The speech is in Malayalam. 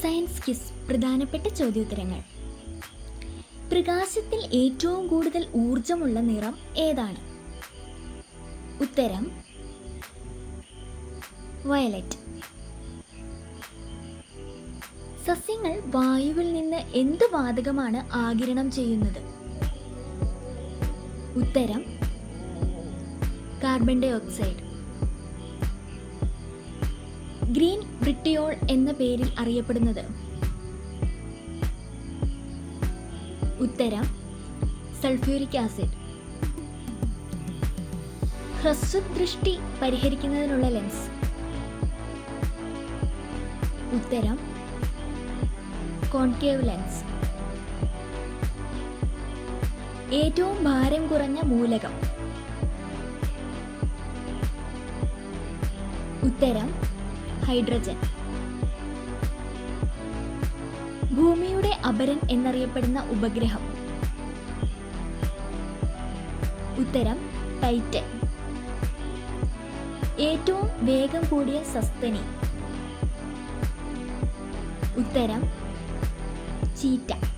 സയൻസ് ക്വിസ് പ്രധാനപ്പെട്ട ചോദ്യോത്തരങ്ങൾ. പ്രകാശത്തിൽ ഏറ്റവും കൂടുതൽ ഊർജമുള്ള നിറം ഏതാണ്? ഉത്തരം വയലറ്റ്. സസ്യങ്ങൾ വായുവിൽ നിന്ന് എന്ത് വാതകമാണ് ആഗിരണം ചെയ്യുന്നത്? ഉത്തരം കാർബൺ ഡൈ ഓക്സൈഡ്. ഗ്രീൻ ബ്രിട്ടിയോൾ എന്ന പേരിൽ അറിയപ്പെടുന്നത്? ഉത്തരം സൾഫ്യൂരിക് ആസിഡ്. ഹ്രസ്വദൃഷ്ടി പരിഹരിക്കുന്നതിനുള്ള ലെൻസ്? ഉത്തരം കോൺകേവ് ലെൻസ്. ഏറ്റവും ഭാരം കുറഞ്ഞ മൂലകം? ഉത്തരം ഹൈഡ്രജൻ. ഭൂമിയുടെ അപരൻ എന്നറിയപ്പെടുന്ന ഉപഗ്രഹം? ഉത്തരം ടൈറ്റൻ. ഏറ്റവും വേഗം കൂടിയ സസ്തനി? ഉത്തരം ചീറ്റ.